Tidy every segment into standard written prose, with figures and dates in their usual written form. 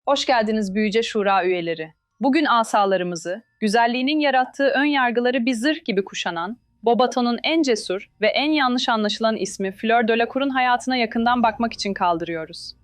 Hoş geldiniz Büyüce Şura üyeleri. Bugün asalarımızı, güzelliğinin yarattığı ön yargıları bir zırh gibi kuşanan, Bobaton'un en cesur ve en yanlış anlaşılan ismi Fleur Delacour'un hayatına yakından bakmak için kaldırıyoruz.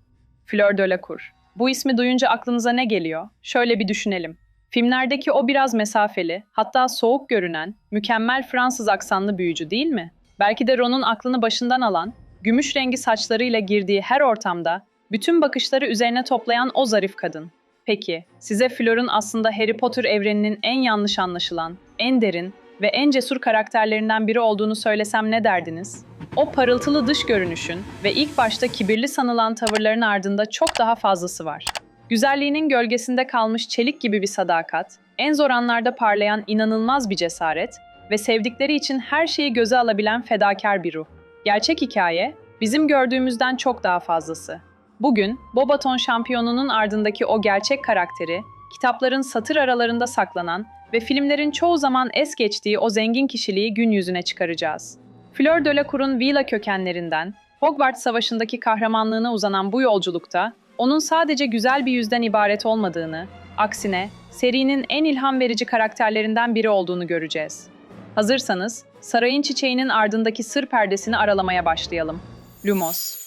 Fleur Delacour. Bu ismi duyunca aklınıza ne geliyor? Şöyle bir düşünelim. Filmlerdeki o biraz mesafeli, hatta soğuk görünen, mükemmel Fransız aksanlı büyücü değil mi? Belki de Ron'un aklını başından alan, gümüş rengi saçlarıyla girdiği her ortamda bütün bakışları üzerine toplayan o zarif kadın. Peki, size Fleur'un aslında Harry Potter evreninin en yanlış anlaşılan, en derin ve en cesur karakterlerinden biri olduğunu söylesem ne derdiniz? O parıltılı dış görünüşün ve ilk başta kibirli sanılan tavırların ardında çok daha fazlası var. Güzelliğinin gölgesinde kalmış çelik gibi bir sadakat, en zor anlarda parlayan inanılmaz bir cesaret ve sevdikleri için her şeyi göze alabilen fedakar bir ruh. Gerçek hikaye, bizim gördüğümüzden çok daha fazlası. Bugün, Bobaton şampiyonunun ardındaki o gerçek karakteri, kitapların satır aralarında saklanan ve filmlerin çoğu zaman es geçtiği o zengin kişiliği gün yüzüne çıkaracağız. Fleur Delacour'un Vila kökenlerinden, Hogwarts Savaşı'ndaki kahramanlığına uzanan bu yolculukta, onun sadece güzel bir yüzden ibaret olmadığını, aksine serinin en ilham verici karakterlerinden biri olduğunu göreceğiz. Hazırsanız, sarayın çiçeğinin ardındaki sır perdesini aralamaya başlayalım. Lumos.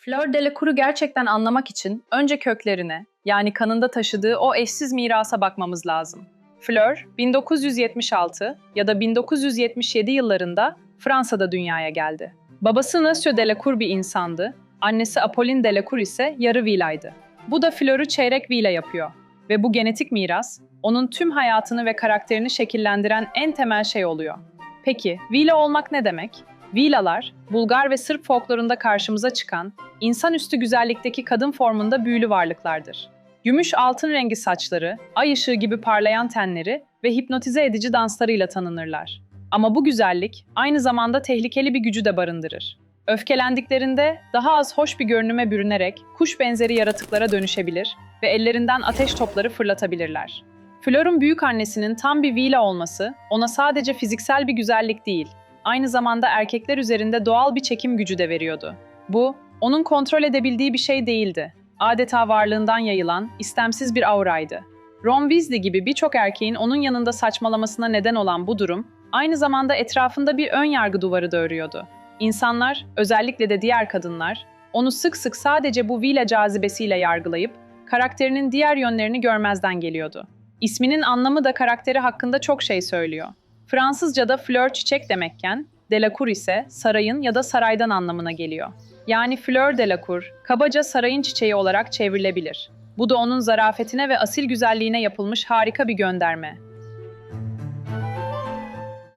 Fleur Delacour'u gerçekten anlamak için önce köklerine, yani kanında taşıdığı o eşsiz mirasa bakmamız lazım. Fleur, 1976 ya da 1977 yıllarında Fransa'da dünyaya geldi. Babası Monsieur Delacour bir insandı, annesi Apolline Delacour ise yarı Vila'ydı. Bu da Fleur'ü çeyrek Vila yapıyor ve bu genetik miras, onun tüm hayatını ve karakterini şekillendiren en temel şey oluyor. Peki, Vila olmak ne demek? Vilalar, Bulgar ve Sırp folklorunda karşımıza çıkan, insanüstü güzellikteki kadın formunda büyülü varlıklardır. Gümüş altın rengi saçları, ay ışığı gibi parlayan tenleri ve hipnotize edici danslarıyla tanınırlar. Ama bu güzellik aynı zamanda tehlikeli bir gücü de barındırır. Öfkelendiklerinde daha az hoş bir görünüme bürünerek kuş benzeri yaratıklara dönüşebilir ve ellerinden ateş topları fırlatabilirler. Fleur'un büyükannesinin tam bir Vila olması ona sadece fiziksel bir güzellik değil, aynı zamanda erkekler üzerinde doğal bir çekim gücü de veriyordu. Bu, onun kontrol edebildiği bir şey değildi. Adeta varlığından yayılan, istemsiz bir auraydı. Ron Weasley gibi birçok erkeğin onun yanında saçmalamasına neden olan bu durum, aynı zamanda etrafında bir ön yargı duvarı da örüyordu. İnsanlar, özellikle de diğer kadınlar, onu sık sık sadece bu Vila cazibesiyle yargılayıp, karakterinin diğer yönlerini görmezden geliyordu. İsminin anlamı da karakteri hakkında çok şey söylüyor. Fransızca'da fleur çiçek demekken, Delacour ise sarayın ya da saraydan anlamına geliyor. Yani Fleur Delacour, kabaca sarayın çiçeği olarak çevrilebilir. Bu da onun zarafetine ve asil güzelliğine yapılmış harika bir gönderme.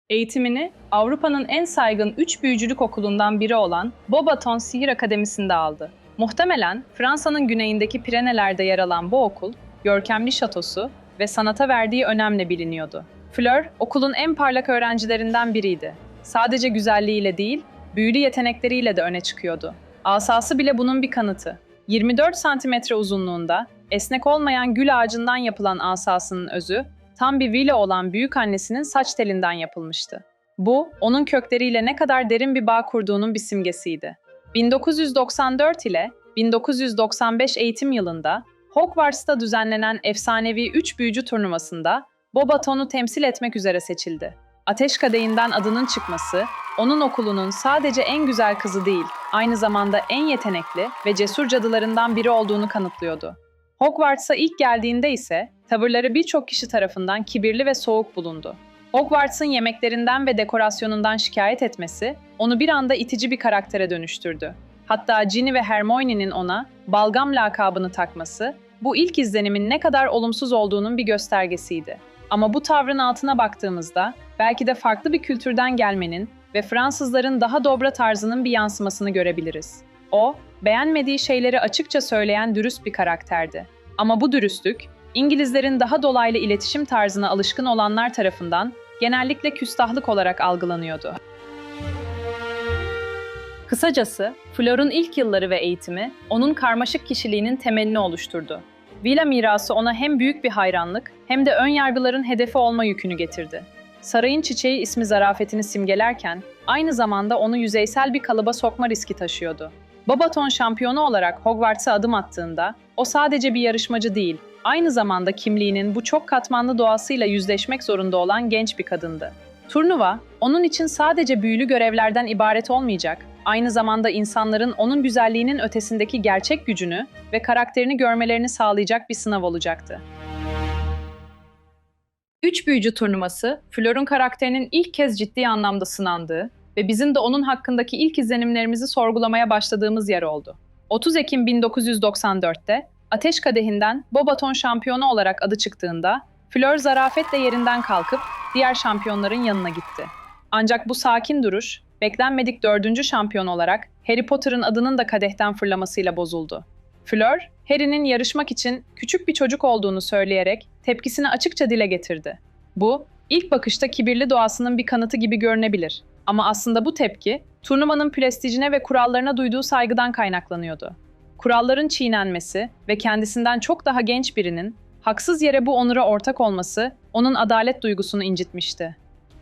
Eğitimini Avrupa'nın en saygın 3 büyücülük okulundan biri olan Bobaton Sihir Akademisi'nde aldı. Muhtemelen Fransa'nın güneyindeki Pireneler'de yer alan bu okul, görkemli şatosu ve sanata verdiği önemle biliniyordu. Fleur, okulun en parlak öğrencilerinden biriydi. Sadece güzelliğiyle değil, büyülü yetenekleriyle de öne çıkıyordu. Asası bile bunun bir kanıtı. 24 santimetre uzunluğunda, esnek olmayan gül ağacından yapılan asasının özü, tam bir vila olan büyükannesinin saç telinden yapılmıştı. Bu, onun kökleriyle ne kadar derin bir bağ kurduğunun bir simgesiydi. 1994 ile 1995 eğitim yılında, Hogwarts'ta düzenlenen efsanevi 3 büyücü turnuvasında, Bobaton'u temsil etmek üzere seçildi. Ateş Kadehi'nden adının çıkması, onun okulunun sadece en güzel kızı değil, aynı zamanda en yetenekli ve cesur cadılarından biri olduğunu kanıtlıyordu. Hogwarts'a ilk geldiğinde ise tavırları birçok kişi tarafından kibirli ve soğuk bulundu. Hogwarts'ın yemeklerinden ve dekorasyonundan şikayet etmesi, onu bir anda itici bir karaktere dönüştürdü. Hatta Ginny ve Hermione'nin ona Balgam lakabını takması, bu ilk izlenimin ne kadar olumsuz olduğunun bir göstergesiydi. Ama bu tavrın altına baktığımızda, belki de farklı bir kültürden gelmenin ve Fransızların daha dobra tarzının bir yansımasını görebiliriz. O, beğenmediği şeyleri açıkça söyleyen dürüst bir karakterdi. Ama bu dürüstlük, İngilizlerin daha dolaylı iletişim tarzına alışkın olanlar tarafından genellikle küstahlık olarak algılanıyordu. Kısacası, Fleur'un ilk yılları ve eğitimi, onun karmaşık kişiliğinin temelini oluşturdu. Villa mirası ona hem büyük bir hayranlık hem de önyargıların hedefi olma yükünü getirdi. Sarayın çiçeği ismi zarafetini simgelerken aynı zamanda onu yüzeysel bir kalıba sokma riski taşıyordu. Bobaton şampiyonu olarak Hogwarts'a adım attığında o sadece bir yarışmacı değil, aynı zamanda kimliğinin bu çok katmanlı doğasıyla yüzleşmek zorunda olan genç bir kadındı. Turnuva, onun için sadece büyülü görevlerden ibaret olmayacak, aynı zamanda insanların onun güzelliğinin ötesindeki gerçek gücünü ve karakterini görmelerini sağlayacak bir sınav olacaktı. Üç büyücü turnuvası, Fleur'ün karakterinin ilk kez ciddi anlamda sınandığı ve bizim de onun hakkındaki ilk izlenimlerimizi sorgulamaya başladığımız yer oldu. 30 Ekim 1994'te Ateş Kadehi'nden Bobaton şampiyonu olarak adı çıktığında, Fleur zarafetle yerinden kalkıp diğer şampiyonların yanına gitti. Ancak bu sakin duruş, beklenmedik 4. şampiyon olarak Harry Potter'ın adının da kadehten fırlamasıyla bozuldu. Fleur, Harry'nin yarışmak için küçük bir çocuk olduğunu söyleyerek tepkisini açıkça dile getirdi. Bu, ilk bakışta kibirli doğasının bir kanıtı gibi görünebilir. Ama aslında bu tepki, turnuvanın prestijine ve kurallarına duyduğu saygıdan kaynaklanıyordu. Kuralların çiğnenmesi ve kendisinden çok daha genç birinin haksız yere bu onura ortak olması onun adalet duygusunu incitmişti.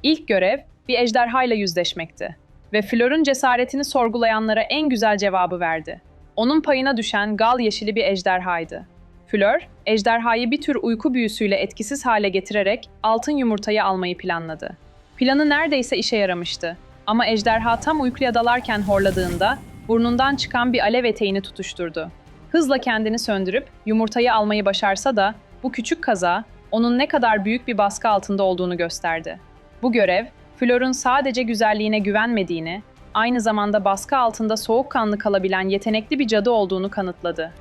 İlk görev bir ejderhayla yüzleşmekti ve Fleur'ün cesaretini sorgulayanlara en güzel cevabı verdi. Onun payına düşen gal yeşili bir ejderhaydı. Fleur, ejderhayı bir tür uyku büyüsüyle etkisiz hale getirerek altın yumurtayı almayı planladı. Planı neredeyse işe yaramıştı. Ama ejderha tam uykuya dalarken horladığında burnundan çıkan bir alev eteğini tutuşturdu. Hızla kendini söndürüp yumurtayı almayı başarsa da bu küçük kaza onun ne kadar büyük bir baskı altında olduğunu gösterdi. Bu görev, Fleur'ün sadece güzelliğine güvenmediğini, aynı zamanda baskı altında soğukkanlı kalabilen yetenekli bir cadı olduğunu kanıtladı.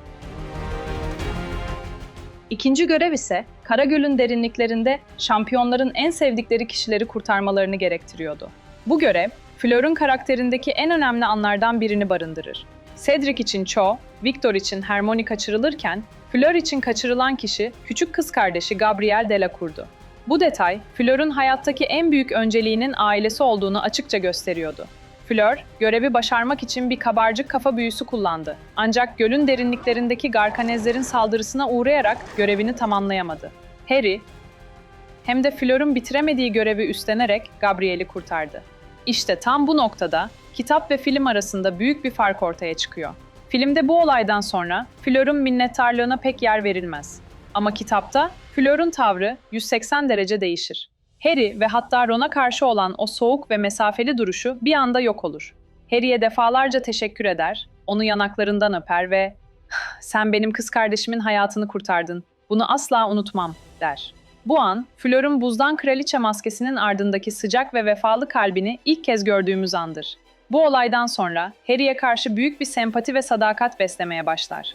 İkinci görev ise Karagöl'ün derinliklerinde şampiyonların en sevdikleri kişileri kurtarmalarını gerektiriyordu. Bu görev, Fleur'ün karakterindeki en önemli anlardan birini barındırır. Cedric için Cho, Victor için Hermione kaçırılırken, Fleur için kaçırılan kişi küçük kız kardeşi Gabrielle Delacour'du. Bu detay, Fleur'ün hayattaki en büyük önceliğinin ailesi olduğunu açıkça gösteriyordu. Fleur, görevi başarmak için bir kabarcık kafa büyüsü kullandı. Ancak gölün derinliklerindeki Garkanezlerin saldırısına uğrayarak görevini tamamlayamadı. Harry, hem de Fleur'ün bitiremediği görevi üstlenerek Gabrielle'i kurtardı. İşte tam bu noktada kitap ve film arasında büyük bir fark ortaya çıkıyor. Filmde bu olaydan sonra Fleur'ün minnettarlığına pek yer verilmez. Ama kitapta Fleur'ün tavrı 180 derece değişir. Harry ve hatta Ron'a karşı olan o soğuk ve mesafeli duruşu bir anda yok olur. Harry'e defalarca teşekkür eder, onu yanaklarından öper ve "Sen benim kız kardeşimin hayatını kurtardın, bunu asla unutmam." der. Bu an, Fleur'ün buzdan kraliçe maskesinin ardındaki sıcak ve vefalı kalbini ilk kez gördüğümüz andır. Bu olaydan sonra Harry'e karşı büyük bir sempati ve sadakat beslemeye başlar.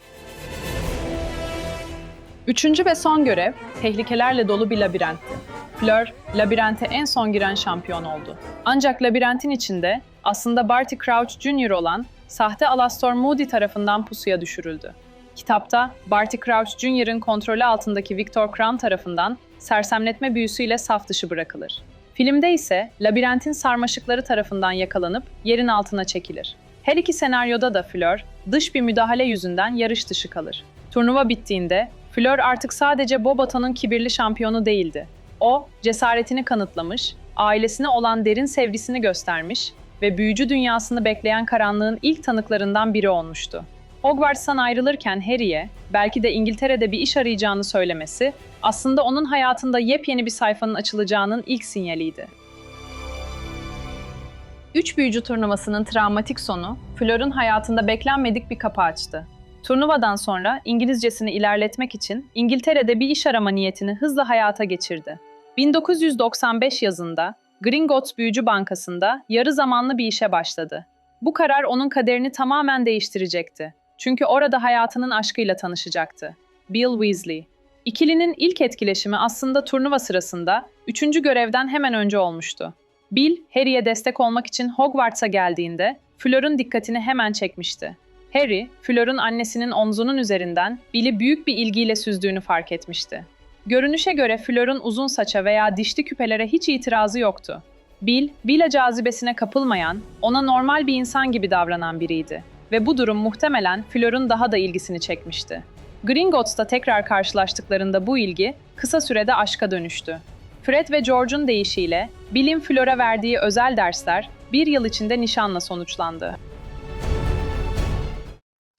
Üçüncü ve son görev, tehlikelerle dolu bir labirentti. Fleur, labirente en son giren şampiyon oldu. Ancak labirentin içinde aslında Barty Crouch Jr. olan sahte Alastor Moody tarafından pusuya düşürüldü. Kitapta Barty Crouch Jr.'ın kontrolü altındaki Viktor Krum tarafından sersemletme büyüsüyle saf dışı bırakılır. Filmde ise labirentin sarmaşıkları tarafından yakalanıp yerin altına çekilir. Her iki senaryoda da Fleur, dış bir müdahale yüzünden yarış dışı kalır. Turnuva bittiğinde Fleur artık sadece Bobaton'un kibirli şampiyonu değildi. O, cesaretini kanıtlamış, ailesine olan derin sevgisini göstermiş ve büyücü dünyasını bekleyen karanlığın ilk tanıklarından biri olmuştu. Hogwarts'tan ayrılırken Harry'e, belki de İngiltere'de bir iş arayacağını söylemesi, aslında onun hayatında yepyeni bir sayfanın açılacağının ilk sinyaliydi. Üç büyücü turnuvasının travmatik sonu, Fleur'ün hayatında beklenmedik bir kapı açtı. Turnuvadan sonra İngilizcesini ilerletmek için İngiltere'de bir iş arama niyetini hızla hayata geçirdi. 1995 yazında Gringotts Büyücü Bankası'nda yarı zamanlı bir işe başladı. Bu karar onun kaderini tamamen değiştirecekti. Çünkü orada hayatının aşkıyla tanışacaktı. Bill Weasley. İkilinin ilk etkileşimi aslında turnuva sırasında 3. görevden hemen önce olmuştu. Bill, Harry'e destek olmak için Hogwarts'a geldiğinde Fleur'ün dikkatini hemen çekmişti. Harry, Fleur'ün annesinin omzunun üzerinden Bill'i büyük bir ilgiyle süzdüğünü fark etmişti. Görünüşe göre Fleur'ün uzun saça veya dişli küpelere hiç itirazı yoktu. Bill, Billa cazibesine kapılmayan, ona normal bir insan gibi davranan biriydi. Ve bu durum muhtemelen Fleur'ün daha da ilgisini çekmişti. Gringotts'ta tekrar karşılaştıklarında bu ilgi kısa sürede aşka dönüştü. Fred ve George'un deyişiyle Bill'in Fleur'a verdiği özel dersler bir yıl içinde nişanla sonuçlandı.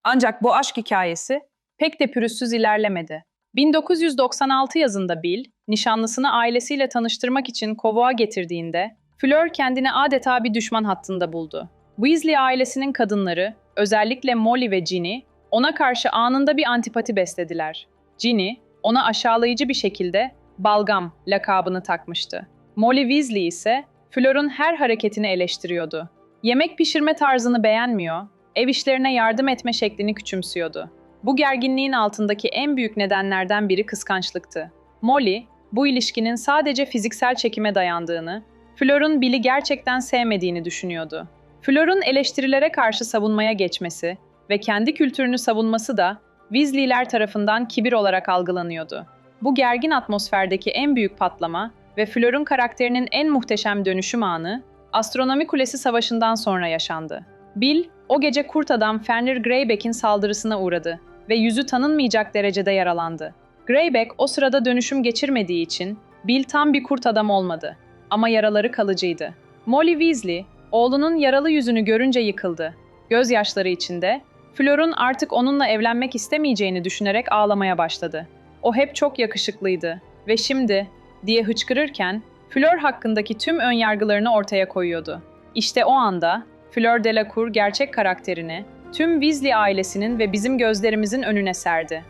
Ancak bu aşk hikayesi pek de pürüzsüz ilerlemedi. 1996 yazında Bill, nişanlısını ailesiyle tanıştırmak için kovuğa getirdiğinde, Fleur kendini adeta bir düşman hattında buldu. Weasley ailesinin kadınları, özellikle Molly ve Ginny, ona karşı anında bir antipati beslediler. Ginny, ona aşağılayıcı bir şekilde "balgam" lakabını takmıştı. Molly Weasley ise Fleur'un her hareketini eleştiriyordu. Yemek pişirme tarzını beğenmiyor, ev işlerine yardım etme şeklini küçümsüyordu. Bu gerginliğin altındaki en büyük nedenlerden biri kıskançlıktı. Molly, bu ilişkinin sadece fiziksel çekime dayandığını, Fleur'un Bill'i gerçekten sevmediğini düşünüyordu. Fleur'un eleştirilere karşı savunmaya geçmesi ve kendi kültürünü savunması da Weasley'ler tarafından kibir olarak algılanıyordu. Bu gergin atmosferdeki en büyük patlama ve Fleur'un karakterinin en muhteşem dönüşüm anı, Astronomi Kulesi Savaşı'ndan sonra yaşandı. Bill, o gece kurt adam Fenrir Greyback'in saldırısına uğradı ve yüzü tanınmayacak derecede yaralandı. Greyback o sırada dönüşüm geçirmediği için Bill tam bir kurt adam olmadı ama yaraları kalıcıydı. Molly Weasley, oğlunun yaralı yüzünü görünce yıkıldı. Gözyaşları içinde, Fleur'un artık onunla evlenmek istemeyeceğini düşünerek ağlamaya başladı. O hep çok yakışıklıydı ve şimdi, diye hıçkırırken, Fleur hakkındaki tüm önyargılarını ortaya koyuyordu. İşte o anda, Fleur Delacour gerçek karakterini, tüm Weasley ailesinin ve bizim gözlerimizin önüne serdi.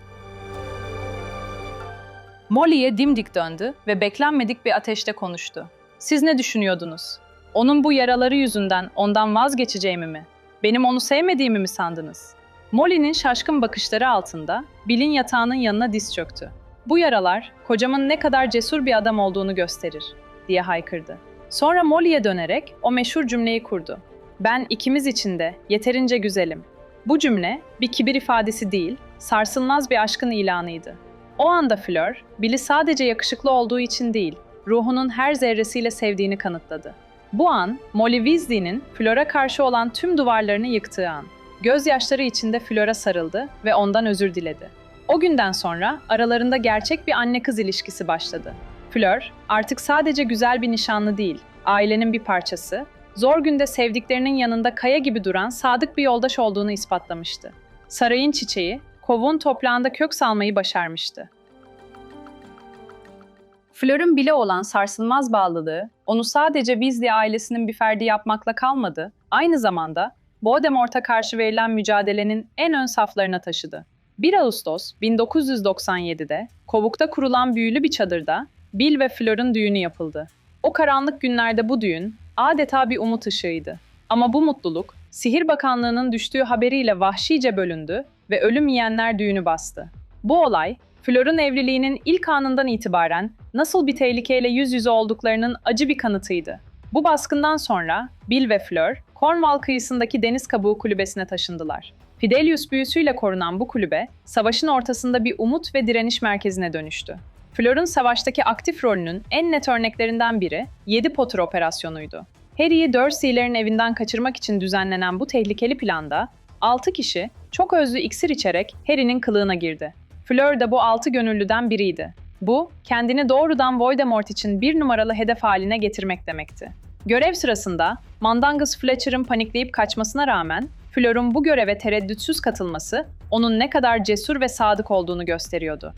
Molly'ye dimdik döndü ve beklenmedik bir ateşte konuştu. "Siz ne düşünüyordunuz? Onun bu yaraları yüzünden ondan vazgeçeceğimi mi? Benim onu sevmediğimi mi sandınız?" Molly'nin şaşkın bakışları altında Bill'in yatağının yanına diz çöktü. "Bu yaralar, kocamın ne kadar cesur bir adam olduğunu gösterir," diye haykırdı. Sonra Molly'ye dönerek o meşhur cümleyi kurdu. "Ben ikimiz için de yeterince güzelim." Bu cümle bir kibir ifadesi değil, sarsılmaz bir aşkın ilanıydı. O anda Fleur, Bill'i sadece yakışıklı olduğu için değil, ruhunun her zerresiyle sevdiğini kanıtladı. Bu an, Molly Weasley'nin Fleur'a karşı olan tüm duvarlarını yıktığı an. Gözyaşları içinde Fleur'a sarıldı ve ondan özür diledi. O günden sonra aralarında gerçek bir anne-kız ilişkisi başladı. Fleur, artık sadece güzel bir nişanlı değil, ailenin bir parçası, zor günde sevdiklerinin yanında kaya gibi duran sadık bir yoldaş olduğunu ispatlamıştı. Sarayın çiçeği, kovuğun toprağında kök salmayı başarmıştı. Fleur'ün Bill'e olan sarsılmaz bağlılığı, onu sadece Weasley ailesinin bir ferdi yapmakla kalmadı, aynı zamanda Voldemort'a karşı verilen mücadelenin en ön saflarına taşıdı. 1 Ağustos 1997'de kovukta kurulan büyülü bir çadırda Bill ve Fleur'ün düğünü yapıldı. O karanlık günlerde bu düğün adeta bir umut ışığıydı. Ama bu mutluluk, Sihir Bakanlığı'nın düştüğü haberiyle vahşice bölündü ve ölüm yiyenler düğünü bastı. Bu olay, Fleur'ün evliliğinin ilk anından itibaren nasıl bir tehlikeyle yüz yüze olduklarının acı bir kanıtıydı. Bu baskından sonra Bill ve Fleur, Cornwall kıyısındaki deniz kabuğu kulübesine taşındılar. Fidelius büyüsüyle korunan bu kulübe, savaşın ortasında bir umut ve direniş merkezine dönüştü. Fleur'ün savaştaki aktif rolünün en net örneklerinden biri 7 Potter operasyonuydu. Harry'i Dursley'lerin evinden kaçırmak için düzenlenen bu tehlikeli planda 6 kişi çok özlü iksir içerek Harry'nin kılığına girdi. Fleur de bu 6 gönüllüden biriydi. Bu, kendini doğrudan Voldemort için bir numaralı hedef haline getirmek demekti. Görev sırasında Mandangus Fletcher'ın panikleyip kaçmasına rağmen Fleur'ün bu göreve tereddütsüz katılması onun ne kadar cesur ve sadık olduğunu gösteriyordu.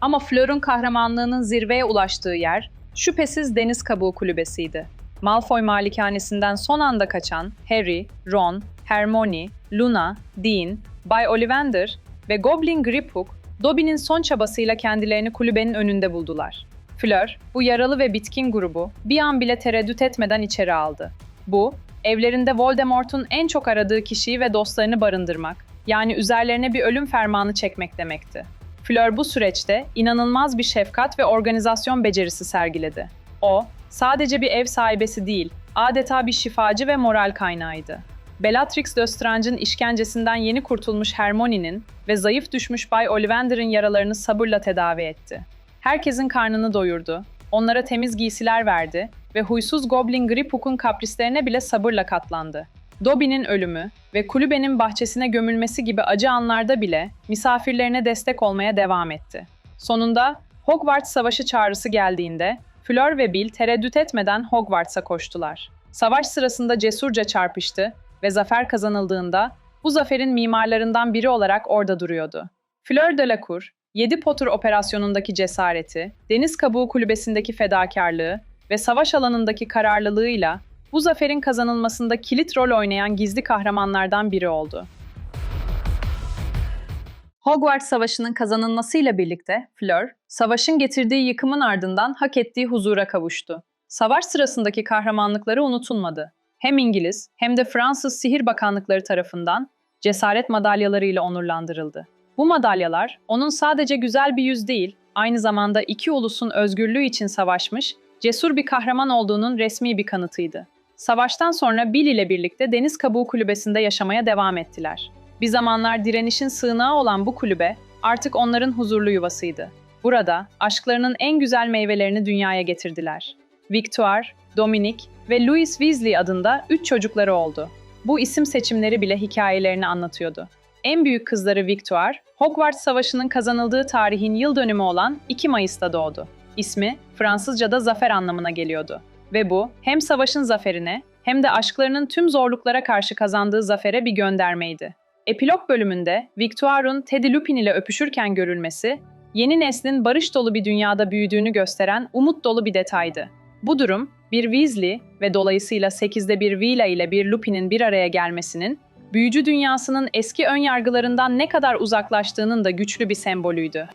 Ama Fleur'ün kahramanlığının zirveye ulaştığı yer şüphesiz Deniz Kabuğu Kulübesi'ydi. Malfoy malikanesinden son anda kaçan Harry, Ron, Hermione, Luna, Dean, Bay Ollivander ve Goblin Griphook, Dobby'nin son çabasıyla kendilerini kulübenin önünde buldular. Fleur, bu yaralı ve bitkin grubu bir an bile tereddüt etmeden içeri aldı. Bu, evlerinde Voldemort'un en çok aradığı kişiyi ve dostlarını barındırmak, yani üzerlerine bir ölüm fermanı çekmek demekti. Fleur bu süreçte inanılmaz bir şefkat ve organizasyon becerisi sergiledi. O, sadece bir ev sahibesi değil, adeta bir şifacı ve moral kaynağıydı. Bellatrix Lestrange'ın işkencesinden yeni kurtulmuş Hermione'nin ve zayıf düşmüş Bay Ollivander'ın yaralarını sabırla tedavi etti. Herkesin karnını doyurdu, onlara temiz giysiler verdi ve huysuz Goblin Griphook'un kaprislerine bile sabırla katlandı. Dobby'nin ölümü ve kulübenin bahçesine gömülmesi gibi acı anlarda bile misafirlerine destek olmaya devam etti. Sonunda Hogwarts Savaşı çağrısı geldiğinde Fleur ve Bill tereddüt etmeden Hogwarts'a koştular. Savaş sırasında cesurca çarpıştı ve zafer kazanıldığında bu zaferin mimarlarından biri olarak orada duruyordu. Fleur Delacour, 7 Potter operasyonundaki cesareti, Deniz Kabuğu Kulübesi'ndeki fedakarlığı ve savaş alanındaki kararlılığıyla bu zaferin kazanılmasında kilit rol oynayan gizli kahramanlardan biri oldu. Hogwarts Savaşı'nın kazanılmasıyla birlikte Fleur, savaşın getirdiği yıkımın ardından hak ettiği huzura kavuştu. Savaş sırasındaki kahramanlıkları unutulmadı. Hem İngiliz hem de Fransız Sihir Bakanlıkları tarafından cesaret madalyalarıyla onurlandırıldı. Bu madalyalar onun sadece güzel bir yüz değil, aynı zamanda iki ulusun özgürlüğü için savaşmış, cesur bir kahraman olduğunun resmi bir kanıtıydı. Savaştan sonra Bill ile birlikte Deniz Kabuğu Kulübesi'nde yaşamaya devam ettiler. Bir zamanlar direnişin sığınağı olan bu kulübe artık onların huzurlu yuvasıydı. Burada aşklarının en güzel meyvelerini dünyaya getirdiler. Victoire, Dominic ve Louis Weasley adında 3 çocukları oldu. Bu isim seçimleri bile hikayelerini anlatıyordu. En büyük kızları Victoire, Hogwarts Savaşı'nın kazanıldığı tarihin yıl dönümü olan 2 Mayıs'ta doğdu. İsmi Fransızca'da zafer anlamına geliyordu. Ve bu hem savaşın zaferine hem de aşklarının tüm zorluklara karşı kazandığı zafere bir göndermeydi. Epilog bölümünde Victoire'un Teddy Lupin ile öpüşürken görülmesi, yeni neslin barış dolu bir dünyada büyüdüğünü gösteren umut dolu bir detaydı. Bu durum, bir Weasley ve dolayısıyla 8'de bir Vila ile bir Lupin'in bir araya gelmesinin, büyücü dünyasının eski önyargılarından ne kadar uzaklaştığının da güçlü bir sembolüydü.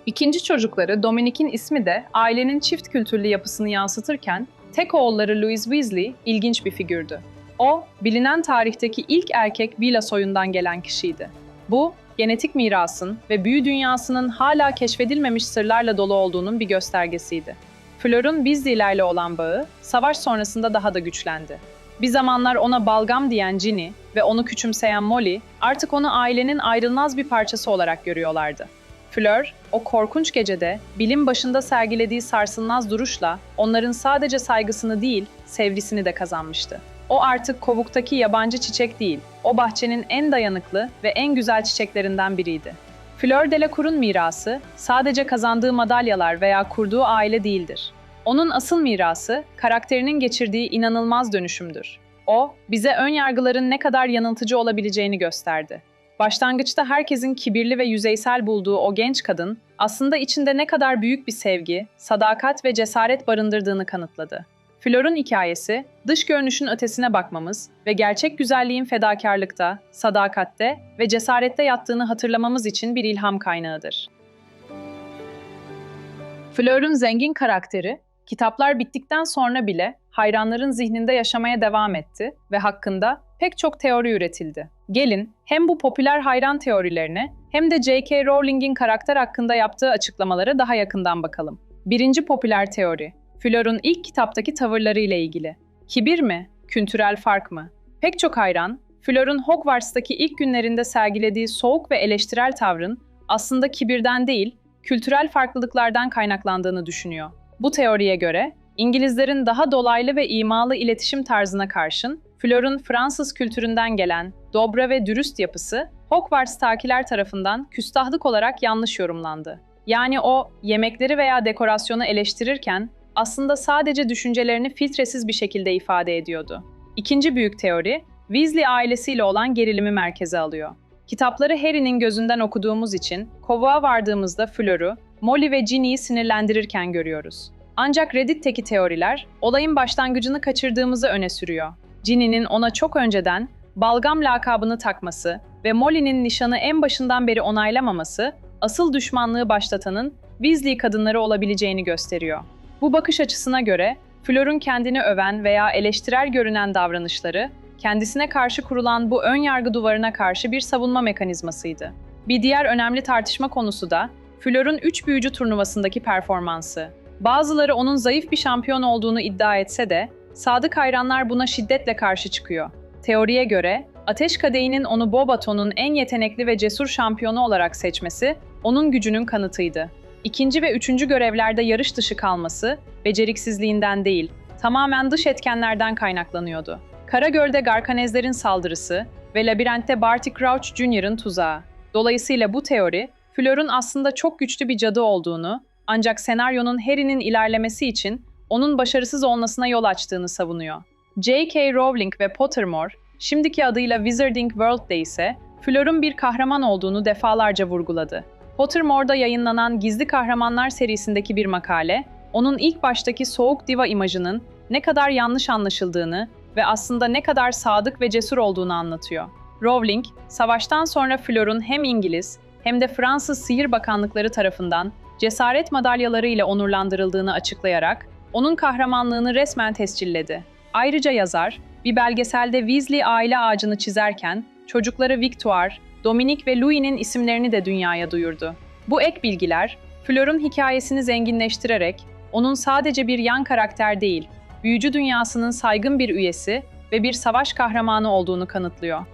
İkinci çocukları Dominic'in ismi de ailenin çift kültürlü yapısını yansıtırken, tek oğulları Louis Weasley ilginç bir figürdü. O, bilinen tarihteki ilk erkek Vila soyundan gelen kişiydi. Bu, genetik mirasın ve büyü dünyasının hala keşfedilmemiş sırlarla dolu olduğunun bir göstergesiydi. Fleur'un Weasley'lerle olan bağı, savaş sonrasında daha da güçlendi. Bir zamanlar ona balgam diyen Ginny ve onu küçümseyen Molly, artık onu ailenin ayrılmaz bir parçası olarak görüyorlardı. Fleur, o korkunç gecede Bill'in başında sergilediği sarsılmaz duruşla onların sadece saygısını değil, sevgisini de kazanmıştı. O artık kovuktaki yabancı çiçek değil, o bahçenin en dayanıklı ve en güzel çiçeklerinden biriydi. Fleur Delacour'un mirası sadece kazandığı madalyalar veya kurduğu aile değildir. Onun asıl mirası, karakterinin geçirdiği inanılmaz dönüşümdür. O, bize önyargıların ne kadar yanıltıcı olabileceğini gösterdi. Başlangıçta herkesin kibirli ve yüzeysel bulduğu o genç kadın, aslında içinde ne kadar büyük bir sevgi, sadakat ve cesaret barındırdığını kanıtladı. Fleur'un hikayesi, dış görünüşün ötesine bakmamız ve gerçek güzelliğin fedakarlıkta, sadakatte ve cesarette yattığını hatırlamamız için bir ilham kaynağıdır. Fleur'un zengin karakteri, kitaplar bittikten sonra bile hayranların zihninde yaşamaya devam etti ve hakkında pek çok teori üretildi. Gelin hem bu popüler hayran teorilerine hem de J.K. Rowling'in karakter hakkında yaptığı açıklamalara daha yakından bakalım. Birinci popüler teori, Fleur'un ilk kitaptaki tavırlarıyla ilgili. Kibir mi? Kültürel fark mı? Pek çok hayran, Fleur'un Hogwarts'taki ilk günlerinde sergilediği soğuk ve eleştirel tavrın aslında kibirden değil, kültürel farklılıklardan kaynaklandığını düşünüyor. Bu teoriye göre, İngilizlerin daha dolaylı ve imalı iletişim tarzına karşın, Fleur'un Fransız kültüründen gelen dobra ve dürüst yapısı, Hogwarts'takiler tarafından küstahlık olarak yanlış yorumlandı. Yani o, yemekleri veya dekorasyonu eleştirirken, aslında sadece düşüncelerini filtresiz bir şekilde ifade ediyordu. İkinci büyük teori, Weasley ailesiyle olan gerilimi merkeze alıyor. Kitapları Harry'nin gözünden okuduğumuz için, kovuğa vardığımızda Fleur'u, Molly ve Ginny'yi sinirlendirirken görüyoruz. Ancak Reddit'teki teoriler, olayın başlangıcını kaçırdığımızı öne sürüyor. Ginny'nin ona çok önceden balgam lakabını takması ve Molly'nin nişanı en başından beri onaylamaması, asıl düşmanlığı başlatanın Weasley kadınları olabileceğini gösteriyor. Bu bakış açısına göre, Fleur'un kendini öven veya eleştirel görünen davranışları, kendisine karşı kurulan bu ön yargı duvarına karşı bir savunma mekanizmasıydı. Bir diğer önemli tartışma konusu da, Fleur'un 3 büyücü turnuvasındaki performansı. Bazıları onun zayıf bir şampiyon olduğunu iddia etse de, sadık hayranlar buna şiddetle karşı çıkıyor. Teoriye göre, Ateş Kadehi'nin onu Beauxbaton'un en yetenekli ve cesur şampiyonu olarak seçmesi, onun gücünün kanıtıydı. İkinci ve üçüncü görevlerde yarış dışı kalması, beceriksizliğinden değil, tamamen dış etkenlerden kaynaklanıyordu. Karagöl'de Garkanezlerin saldırısı ve labirentte Barty Crouch Jr.'ın tuzağı. Dolayısıyla bu teori, Fleur'un aslında çok güçlü bir cadı olduğunu, ancak senaryonun Harry'nin ilerlemesi için onun başarısız olmasına yol açtığını savunuyor. J.K. Rowling ve Pottermore, şimdiki adıyla Wizarding World'de ise Fleur'un bir kahraman olduğunu defalarca vurguladı. Pottermore'da yayınlanan Gizli Kahramanlar serisindeki bir makale, onun ilk baştaki soğuk diva imajının ne kadar yanlış anlaşıldığını ve aslında ne kadar sadık ve cesur olduğunu anlatıyor. Rowling, savaştan sonra Fleur'un hem İngiliz hem de Fransız Sihir Bakanlıkları tarafından cesaret madalyaları ile onurlandırıldığını açıklayarak onun kahramanlığını resmen tescilledi. Ayrıca yazar, bir belgeselde Weasley aile ağacını çizerken çocukları Victoire, Dominic ve Louis'nin isimlerini de dünyaya duyurdu. Bu ek bilgiler, Fleur'un hikayesini zenginleştirerek onun sadece bir yan karakter değil, büyücü dünyasının saygın bir üyesi ve bir savaş kahramanı olduğunu kanıtlıyor.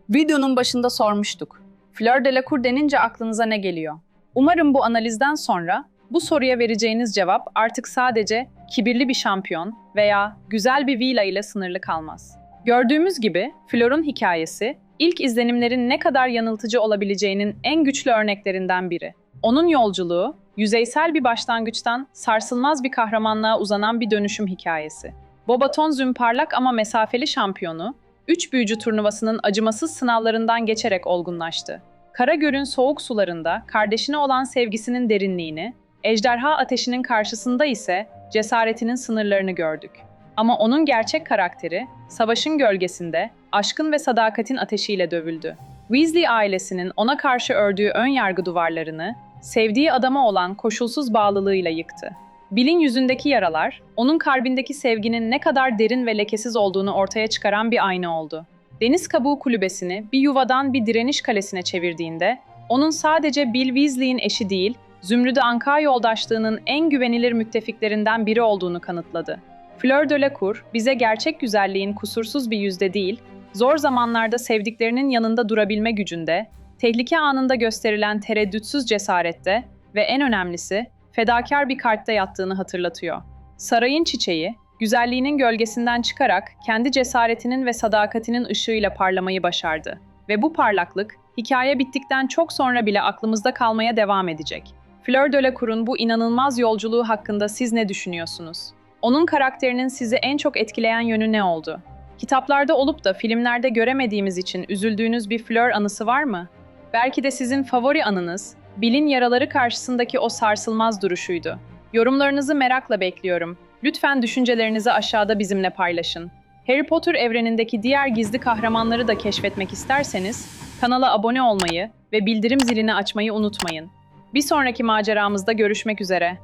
Videonun başında sormuştuk. Fleur Delacour denince aklınıza ne geliyor? Umarım bu analizden sonra bu soruya vereceğiniz cevap artık sadece kibirli bir şampiyon veya güzel bir villa ile sınırlı kalmaz. Gördüğümüz gibi Fleur'un hikayesi, ilk izlenimlerin ne kadar yanıltıcı olabileceğinin en güçlü örneklerinden biri. Onun yolculuğu, yüzeysel bir başlangıçtan sarsılmaz bir kahramanlığa uzanan bir dönüşüm hikayesi. Beauxbatons'un parlak ama mesafeli şampiyonu, 3 büyücü turnuvasının acımasız sınavlarından geçerek olgunlaştı. Karagöl'ün soğuk sularında kardeşine olan sevgisinin derinliğini, ejderha ateşinin karşısında ise cesaretinin sınırlarını gördük. Ama onun gerçek karakteri, savaşın gölgesinde, aşkın ve sadakatin ateşiyle dövüldü. Weasley ailesinin ona karşı ördüğü ön yargı duvarlarını, sevdiği adama olan koşulsuz bağlılığıyla yıktı. Bill'in yüzündeki yaralar, onun kalbindeki sevginin ne kadar derin ve lekesiz olduğunu ortaya çıkaran bir ayna oldu. Deniz kabuğu kulübesini bir yuvadan bir direniş kalesine çevirdiğinde, onun sadece Bill Weasley'in eşi değil, Zümrüdü Anka yoldaşlığının en güvenilir müttefiklerinden biri olduğunu kanıtladı. Fleur Delacour, bize gerçek güzelliğin kusursuz bir yüzde değil, zor zamanlarda sevdiklerinin yanında durabilme gücünde, tehlike anında gösterilen tereddütsüz cesarette ve en önemlisi, fedakar bir kalpte yattığını hatırlatıyor. Sarayın çiçeği, güzelliğinin gölgesinden çıkarak kendi cesaretinin ve sadakatinin ışığıyla parlamayı başardı. Ve bu parlaklık, hikaye bittikten çok sonra bile aklımızda kalmaya devam edecek. Fleur Delacour'un bu inanılmaz yolculuğu hakkında siz ne düşünüyorsunuz? Onun karakterinin sizi en çok etkileyen yönü ne oldu? Kitaplarda olup da filmlerde göremediğimiz için üzüldüğünüz bir Fleur anısı var mı? Belki de sizin favori anınız, Bill'in yaraları karşısındaki o sarsılmaz duruşuydu. Yorumlarınızı merakla bekliyorum. Lütfen düşüncelerinizi aşağıda bizimle paylaşın. Harry Potter evrenindeki diğer gizli kahramanları da keşfetmek isterseniz, kanala abone olmayı ve bildirim zilini açmayı unutmayın. Bir sonraki maceramızda görüşmek üzere.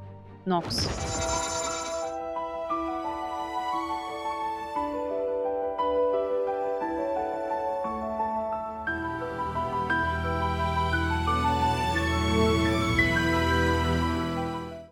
Nox.